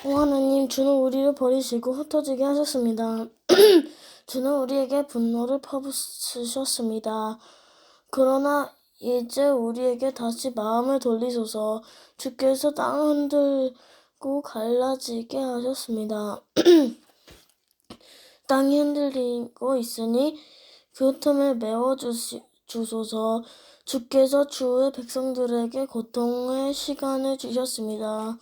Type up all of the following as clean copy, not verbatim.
오 하나님, 주는 우리를 버리시고 흩어지게 하셨습니다. 주는 우리에게 분노를 퍼부으셨습니다. 그러나 이제 우리에게 다시 마음을 돌리소서. 주께서 땅을 흔들고 갈라지게 하셨습니다. 땅이 흔들리고 있으니 그 틈을 메워주소서. 주께서 주의 백성들에게 고통의 시간을 주셨습니다.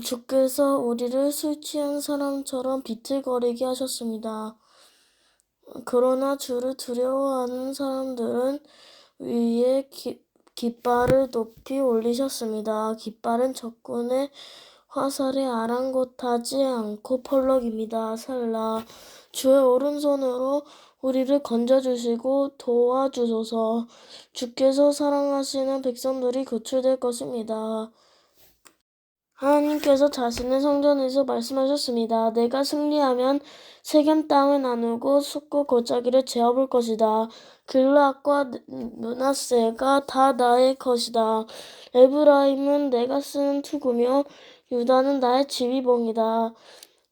주께서 우리를 술 취한 사람처럼 비틀거리게 하셨습니다. 그러나 주를 두려워하는 사람들은 위에 깃발을 높이 올리셨습니다. 깃발은 적군의 화살에 아랑곳하지 않고 펄럭입니다. 셀라. 주의 오른손으로 우리를 건져주시고 도와주소서. 주께서 사랑하시는 백성들이 구출될 것입니다. 하나님께서 자신의 성전에서 말씀하셨습니다. 내가 승리하면 세겜 땅을 나누고 숲과 골짜기를 제어볼 것이다. 길르앗과 므낫세가 다 나의 것이다. 에브라임은 내가 쓰는 투구며 유다는 나의 지휘봉이다.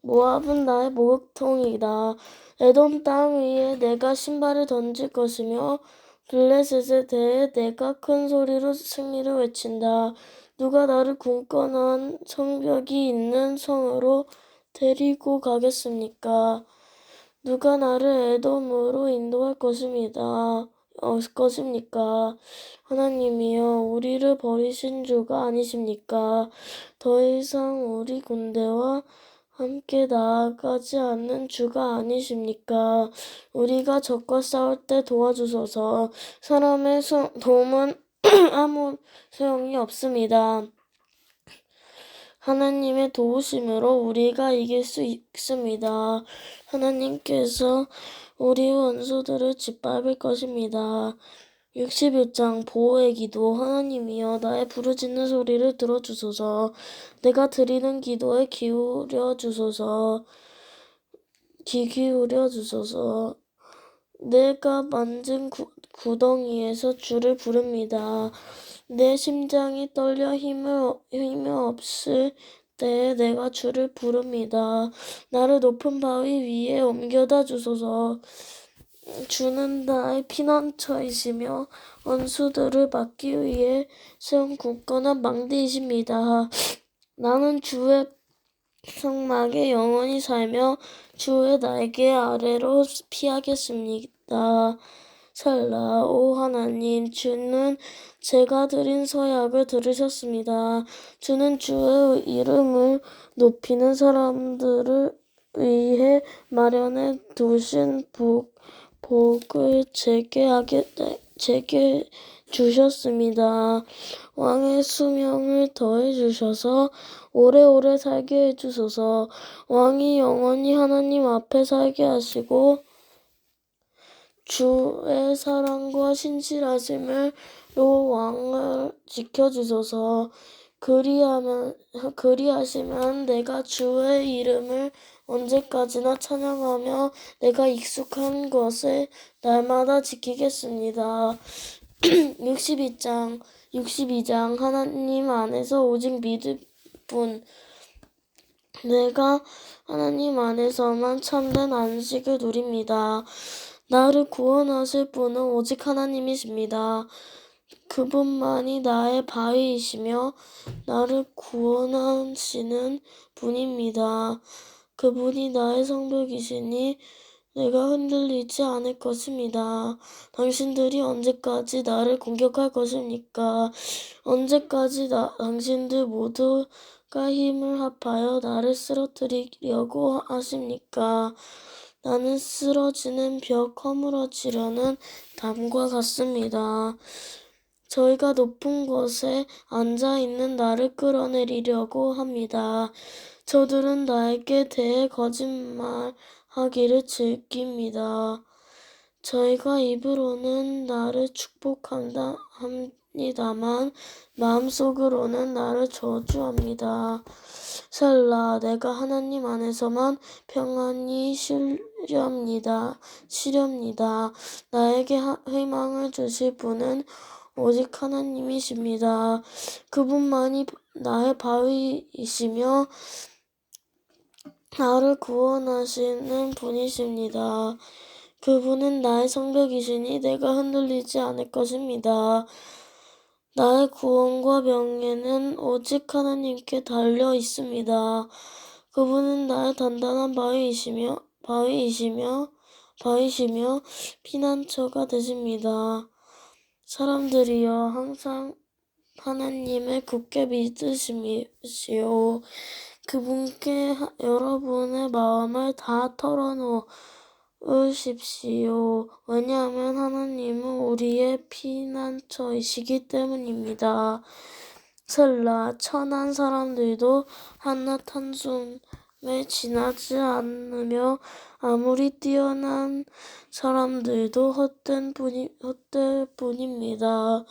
모압은 나의 목욕통이다. 에돔 땅 위에 내가 신발을 던질 것이며 블레셋에 대해 내가 큰 소리로 승리를 외친다. 누가 나를 굳건한 성벽이 있는 성으로 데리고 가겠습니까? 누가 나를 에돔으로 인도할 것입니까? 하나님이여, 우리를 버리신 주가 아니십니까? 더 이상 우리 군대와 함께 나아가지 않는 주가 아니십니까? 우리가 적과 싸울 때 도와주소서. 사람의 도움은 아무 소용이 없습니다. 하나님의 도우심으로 우리가 이길 수 있습니다. 하나님께서 우리 원수들을 짓밟을 것입니다. 61장 보호의 기도. 하나님이여, 나의 부르짖는 소리를 들어주소서. 내가 드리는 기도에 귀 기울여 주소서. 내가 만진 구덩이에서 주를 부릅니다. 내 심장이 떨려 힘이 없을 때에 내가 주를 부릅니다. 나를 높은 바위 위에 옮겨다 주소서. 주는 나의 피난처이시며 원수들을 막기 위해 세운 굳건한 망대이십니다. 나는 주의 성막에 영원히 살며 주의 날개 아래로 피하겠습니다. 셀라. 오 하나님, 주는 제가 드린 서약을 들으셨습니다. 주는 주의 이름을 높이는 사람들을 위해 마련해 두신 복을 제게 주셨습니다. 왕의 수명을 더해 주셔서 오래오래 살게 해주소서. 왕이 영원히 하나님 앞에 살게 하시고 주의 사랑과 신실하심으로 왕을 지켜주소서. 그리하시면 내가 주의 이름을 언제까지나 찬양하며 내가 익숙한 것을 날마다 지키겠습니다. 62장 하나님 안에서 오직 믿을 뿐. 내가 하나님 안에서만 참된 안식을 누립니다. 나를 구원하실 분은 오직 하나님이십니다. 그분만이 나의 바위이시며 나를 구원하시는 분입니다. 그분이 나의 성벽이시니 내가 흔들리지 않을 것입니다. 당신들이 언제까지 나를 공격할 것입니까? 언제까지 당신들 모두가 힘을 합하여 나를 쓰러뜨리려고 하십니까? 나는 쓰러지는 벽, 허물어지려는 담과 같습니다. 저희가 높은 곳에 앉아있는 나를 끌어내리려고 합니다. 저들은 나에게 대해 거짓말하기를 즐깁니다. 저희가 입으로는 나를 축복합니다만 마음속으로는 나를 저주합니다. 셀라. 내가 하나님 안에서만 평안히 쉬렵니다. 나에게 희망을 주실 분은 오직 하나님이십니다. 그분만이 나의 바위이시며 나를 구원하시는 분이십니다. 그분은 나의 성벽이시니 내가 흔들리지 않을 것입니다. 나의 구원과 명예는 오직 하나님께 달려 있습니다. 그분은 나의 단단한 바위이시며 피난처가 되십니다. 사람들이여 항상 하나님을 굳게 믿으시오. 그분께 여러분의 마음을 다 털어놓으십시오. 왜냐하면 하나님은 우리의 피난처이시기 때문입니다. 셀라. 천한 사람들도 한낱 한숨에 지나지 않으며 아무리 뛰어난 사람들도 헛될 뿐입니다.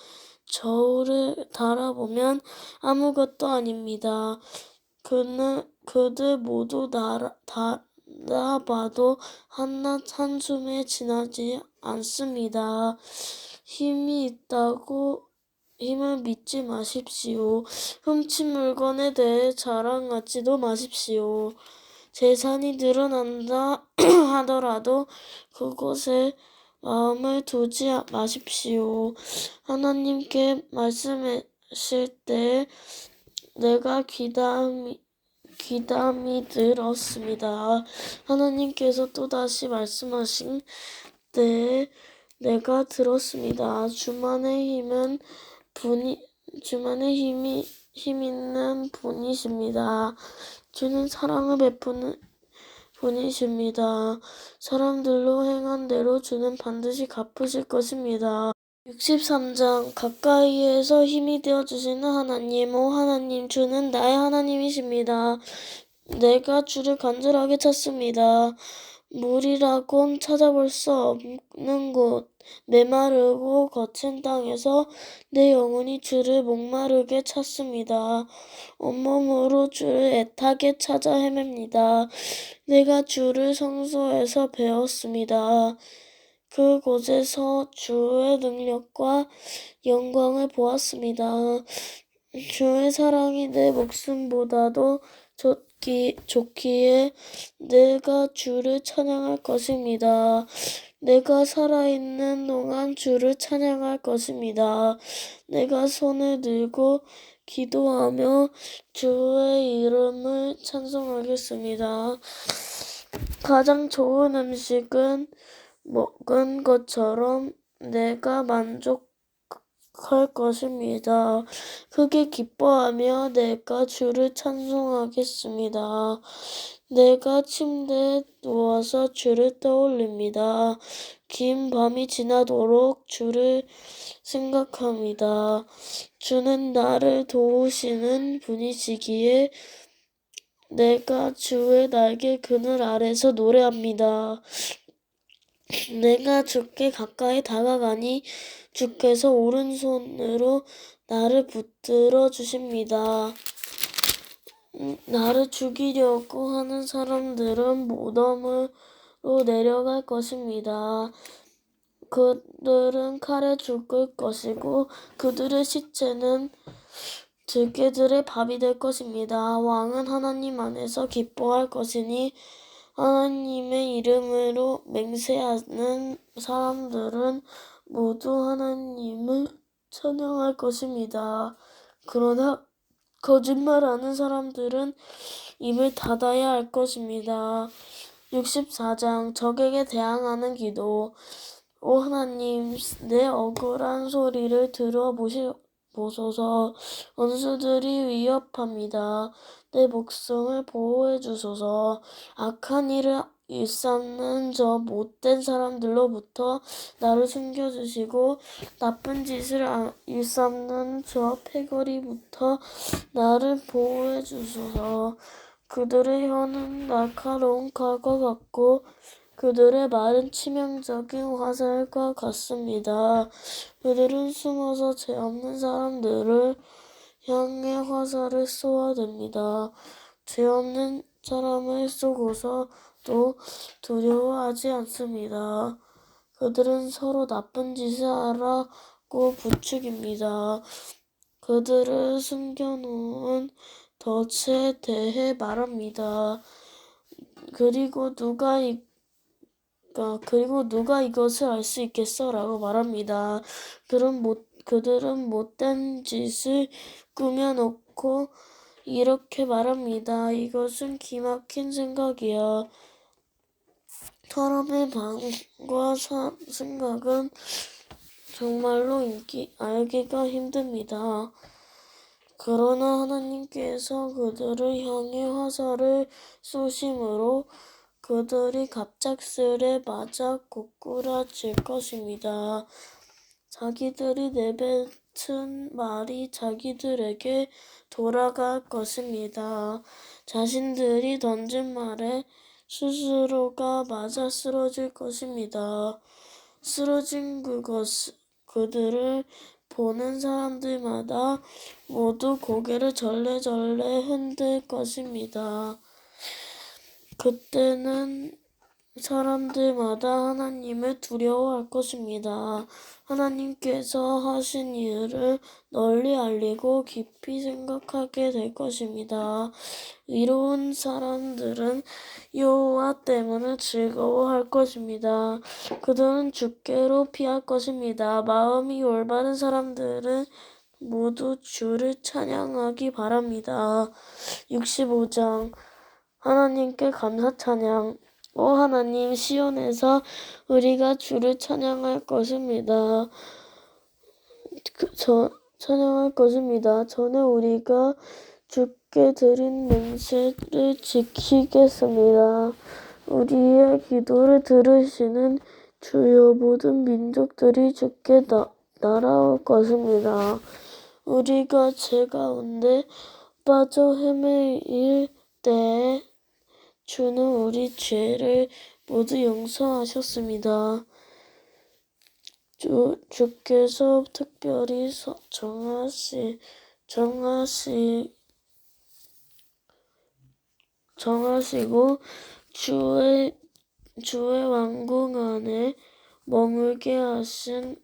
저울을 달아보면 아무것도 아닙니다. 그들 모두 달아봐도 한낱 한숨에 지나지 않습니다. 힘이 있다고 힘을 믿지 마십시오. 훔친 물건에 대해 자랑하지도 마십시오. 재산이 늘어난다 하더라도 그곳에 마음을 두지 마십시오. 하나님께 말씀하실 때 내가 귀담이 들었습니다. 하나님께서 또다시 말씀하신 때 내가 들었습니다. 주만의 힘 있는 분이십니다. 주는 사랑을 베푸는 분이십니다. 사람들로 행한 대로 주는 반드시 갚으실 것입니다. 63장. 가까이에서 힘이 되어주시는 하나님. 오 하나님, 주는 나의 하나님이십니다. 내가 주를 간절하게 찾습니다. 물이라곤 찾아볼 수 없는 곳, 메마르고 거친 땅에서 내 영혼이 주를 목마르게 찾습니다. 온몸으로 주를 애타게 찾아 헤맵니다. 내가 주를 성소에서 배웠습니다. 그곳에서 주의 능력과 영광을 보았습니다. 주의 사랑이 내 목숨보다도 좋기에 내가 주를 찬양할 것입니다. 내가 살아있는 동안 주를 찬양할 것입니다. 내가 손을 들고 기도하며 주의 이름을 찬송하겠습니다. 가장 좋은 음식은 먹은 것처럼 내가 만족할 것입니다. 크게 기뻐하며 내가 주를 찬송하겠습니다. 내가 침대에 누워서 주를 떠올립니다. 긴 밤이 지나도록 주를 생각합니다. 주는 나를 도우시는 분이시기에 내가 주의 날개 그늘 아래서 노래합니다. 내가 주께 가까이 다가가니 주께서 오른손으로 나를 붙들어 주십니다. 나를 죽이려고 하는 사람들은 무덤으로 내려갈 것입니다. 그들은 칼에 죽을 것이고 그들의 시체는 들개들의 밥이 될 것입니다. 왕은 하나님 안에서 기뻐할 것이니 하나님의 이름으로 맹세하는 사람들은 모두 하나님을 찬양할 것입니다. 그러나 거짓말하는 사람들은 입을 닫아야 할 것입니다. 64장. 적에게 대항하는 기도. 오 하나님, 내 억울한 소리를 들어보소서. 원수들이 위협합니다. 내 목숨을 보호해 주소서. 악한 일을 일삼는 저 못된 사람들로부터 나를 숨겨주시고 나쁜 짓을 일삼는 저 패거리부터 나를 보호해 주소서. 그들의 혀는 날카로운 칼과 같고 그들의 말은 치명적인 화살과 같습니다. 그들은 숨어서 죄 없는 사람들을 향해 화살을 쏘아댑니다. 죄 없는 사람을 쏘고서도 두려워하지 않습니다. 그들은 서로 나쁜 짓을 잡고 부추깁니다. 그들을 숨겨놓은 덫에 대해 말합니다. 그리고 누가 이것을 알 수 있겠어? 라고 말합니다. 그들은 못된 짓을 꾸며놓고 이렇게 말합니다. 이것은 기막힌 생각이야. 사람의 마음과 생각은 정말로 알기가 힘듭니다. 그러나 하나님께서 그들을 향해 화살을 쏘심으로 그들이 갑작스레 맞아 고꾸라질 것입니다. 자기들이 내뱉은 말이 자기들에게 돌아갈 것입니다. 자신들이 던진 말에 스스로가 맞아 쓰러질 것입니다. 쓰러진 그들을 보는 사람들마다 모두 고개를 절레절레 흔들 것입니다. 그때는 사람들마다 하나님을 두려워할 것입니다. 하나님께서 하신 일을 널리 알리고 깊이 생각하게 될 것입니다. 의로운 사람들은 여호와 때문에 즐거워할 것입니다. 그들은 주께로 피할 것입니다. 마음이 올바른 사람들은 모두 주를 찬양하기 바랍니다. 65장 하나님께 감사 찬양. 오 하나님, 시온에서 우리가 주를 찬양할 것입니다. 찬양할 것입니다. 전에 우리가 주께 드린 맹세를 지키겠습니다. 우리의 기도를 들으시는 주여, 모든 민족들이 주께 날아올 것입니다. 우리가 죄 가운데 빠져 헤매일 때에 주는 우리 죄를 모두 용서하셨습니다. 주께서 특별히 정하시고 주의 왕궁 안에 머물게 하신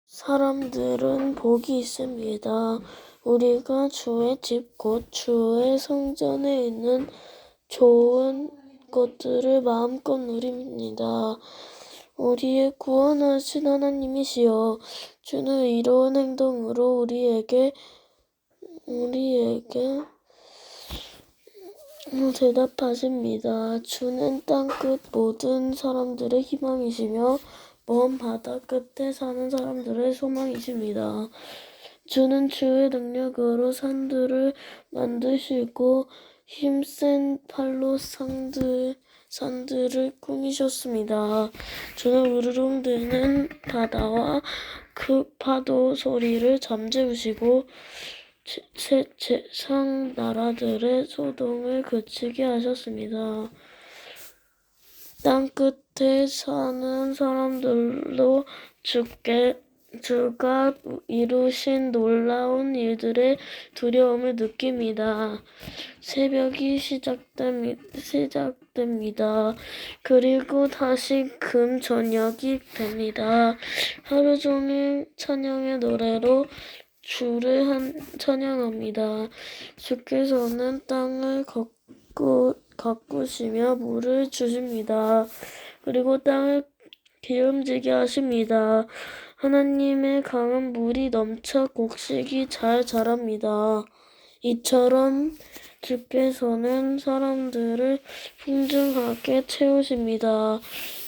사람들은 복이 있습니다. 우리가 주의 집 곧 주의 성전에 있는 좋은 것들을 마음껏 누립니다. 우리의 구원하신 하나님이시여, 주는 의로운 행동으로 우리에게 대답하십니다. 주는 땅끝 모든 사람들의 희망이시며 먼 바다 끝에 사는 사람들의 소망이십니다. 주는 주의 능력으로 산들을 만드시고 힘센 팔로 산들을 꾸미셨습니다. 주는 우르릉대는 바다와 그 파도 소리를 잠재우시고 세상 나라들의 소동을 그치게 하셨습니다. 땅끝에 사는 사람들로 주가 이루신 놀라운 일들의 두려움을 느낍니다. 새벽이 시작됩니다. 그리고 다시 금저녁이 됩니다. 하루 종일 찬양의 노래로 주를 찬양합니다. 주께서는 땅을 가꾸시며 물을 주십니다. 그리고 땅을 기름지게 하십니다. 하나님의 강은 물이 넘쳐 곡식이 잘 자랍니다. 이처럼 주께서는 사람들을 풍성하게 채우십니다.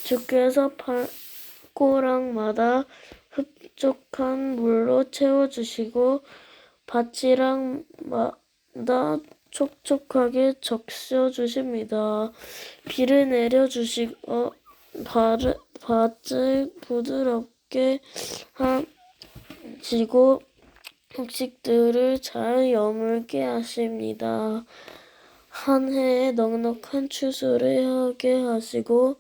주께서 발꼬락마다 흡족한 물로 채워주시고 밭이랑마다 촉촉하게 적셔주십니다. 비를 내려주시고 밭을 부드럽게 하시고 곡식들을 잘 여물게 하십니다. 한 해에 넉넉한 추수를 하게 하시고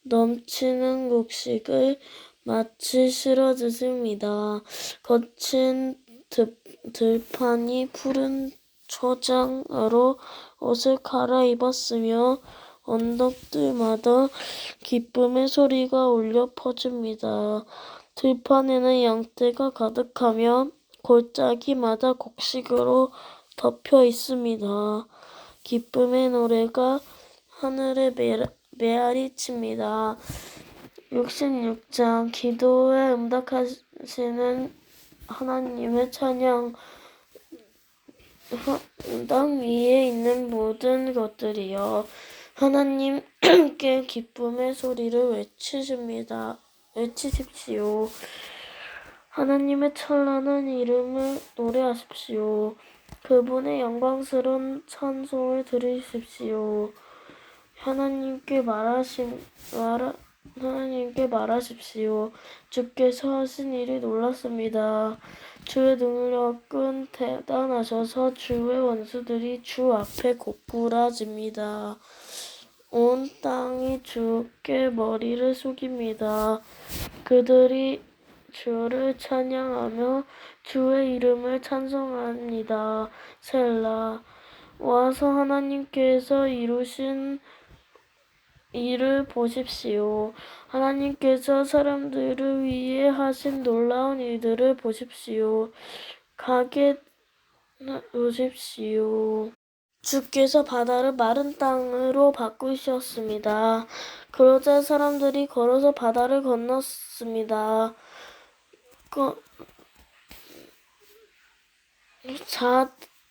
넘치는 곡식을 마치 실어주십니다. 거친 들판이 푸른 초장으로 옷을 갈아입었으며 언덕들마다 기쁨의 소리가 울려 퍼집니다. 들판에는 양떼가 가득하며 골짜기마다 곡식으로 덮여 있습니다. 기쁨의 노래가 하늘에 메아리칩니다. 66장 기도에 응답하시는 하나님의 찬양. 땅 위에 있는 모든 것들이여 하나님께 기쁨의 소리를 외치십시오. 하나님의 찬란한 이름을 노래하십시오. 그분의 영광스러운 찬송을 들으십시오. 하나님께 말하십시오. 주께서 하신 일이 놀랍습니다. 주의 능력은 대단하셔서 주의 원수들이 주 앞에 고꾸라집니다. 온 땅이 주께 머리를 숙입니다. 그들이 주를 찬양하며 주의 이름을 찬송합니다. 셀라. 와서 하나님께서 이루신 일을 보십시오. 하나님께서 사람들을 위해 하신 놀라운 일들을 보십시오. 보십시오. 주께서 바다를 마른 땅으로 바꾸셨습니다. 그러자 사람들이 걸어서 바다를 건넜습니다.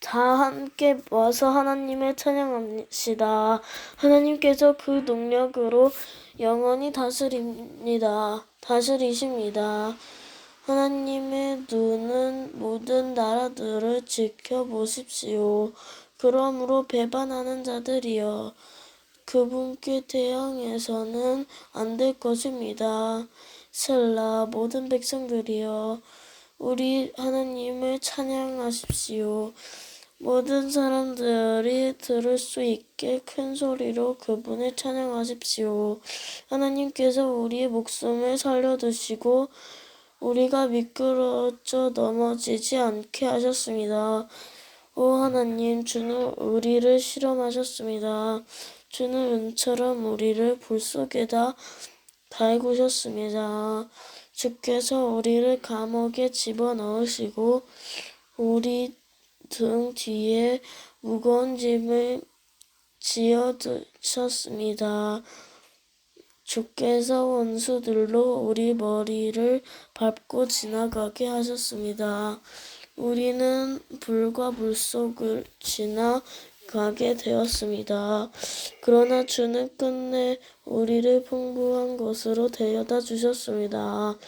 다 함께 와서 하나님을 찬양합시다. 하나님께서 그 능력으로 영원히 다스리십니다. 하나님의 눈은 모든 나라들을 지켜보십시오. 그러므로 배반하는 자들이여 그분께 대항해서는 안 될 것입니다. 셀라. 모든 백성들이여 우리 하나님을 찬양하십시오. 모든 사람들이 들을 수 있게 큰 소리로 그분을 찬양하십시오. 하나님께서 우리의 목숨을 살려두시고 우리가 미끄러져 넘어지지 않게 하셨습니다. 오 하나님, 주는 우리를 실험하셨습니다. 주는 은처럼 우리를 불 속에다 달구셨습니다. 주께서 우리를 감옥에 집어넣으시고 우리 등 뒤에 무거운 짐을 지어두셨습니다. 주께서 원수들로 우리 머리를 밟고 지나가게 하셨습니다. 우리는 불과 물속을 지나가게 되었습니다. 그러나 주는 끝내 우리를 풍부한 곳으로 데려다 주셨습니다.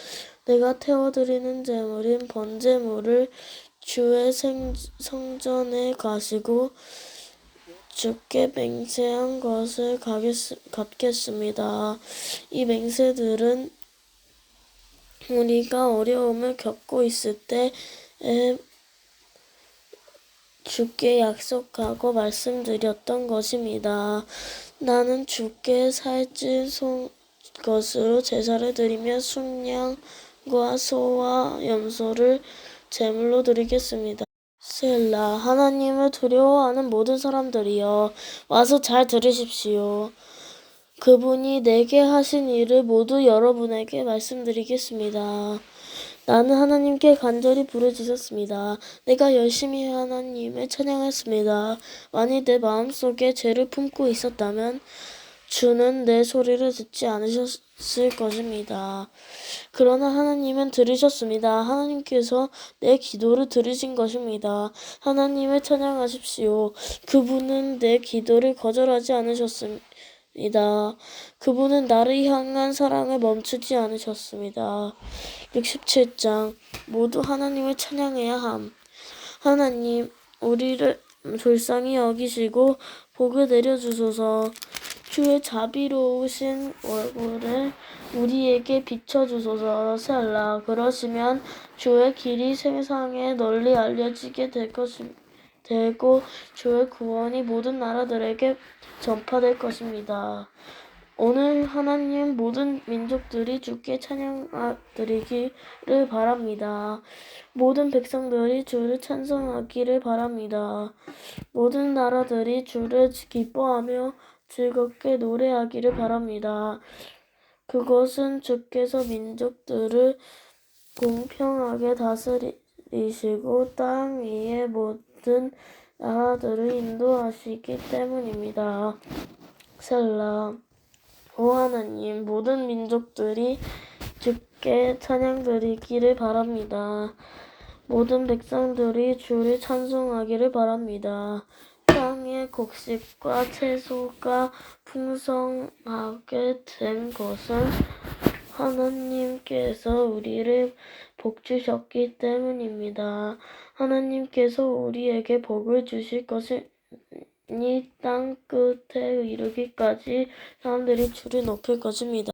내가 태워드리는 제물인 번제물을 주의 성전에 가시고 주께 맹세한 것을 갚겠습니다. 이 맹세들은 우리가 어려움을 겪고 있을 때 주께 약속하고 말씀드렸던 것입니다. 나는 주께 살찐 것으로 제사를 드리며 순양과 소와 염소를 제물로 드리겠습니다. 셀라. 하나님을 두려워하는 모든 사람들이여 와서 잘 들으십시오. 그분이 내게 하신 일을 모두 여러분에게 말씀드리겠습니다. 나는 하나님께 간절히 부르짖었습니다. 내가 열심히 하나님을 찬양했습니다. 만일 내 마음속에 죄를 품고 있었다면 주는 내 소리를 듣지 않으셨을 것입니다. 그러나 하나님은 들으셨습니다. 하나님께서 내 기도를 들으신 것입니다. 하나님을 찬양하십시오. 그분은 내 기도를 거절하지 않으셨습니다. 그분은 나를 향한 사랑을 멈추지 않으셨습니다. 67장 모두 하나님을 찬양해야 함. 하나님, 우리를 불쌍히 여기시고 복을 내려주소서. 주의 자비로우신 얼굴을 우리에게 비춰주소서. 셀라. 그러시면 주의 길이 세상에 널리 알려지게 되고 주의 구원이 모든 나라들에게 전파될 것입니다. 오늘 하나님 모든 민족들이 주께 찬양드리기를 바랍니다. 모든 백성들이 주를 찬송하기를 바랍니다. 모든 나라들이 주를 기뻐하며 즐겁게 노래하기를 바랍니다. 그것은 주께서 민족들을 공평하게 다스리시고 땅 위의 모든 나라들을 인도하시기 때문입니다. 셀라. 오 하나님, 모든 민족들이 주께 찬양드리기를 바랍니다. 모든 백성들이 주를 찬송하기를 바랍니다. 땅의 곡식과 채소가 풍성하게 된 것은 하나님께서 우리를 복주셨기 때문입니다. 하나님께서 우리에게 복을 주실 것이니 땅 끝에 이르기까지 사람들이 주를 높일 것입니다.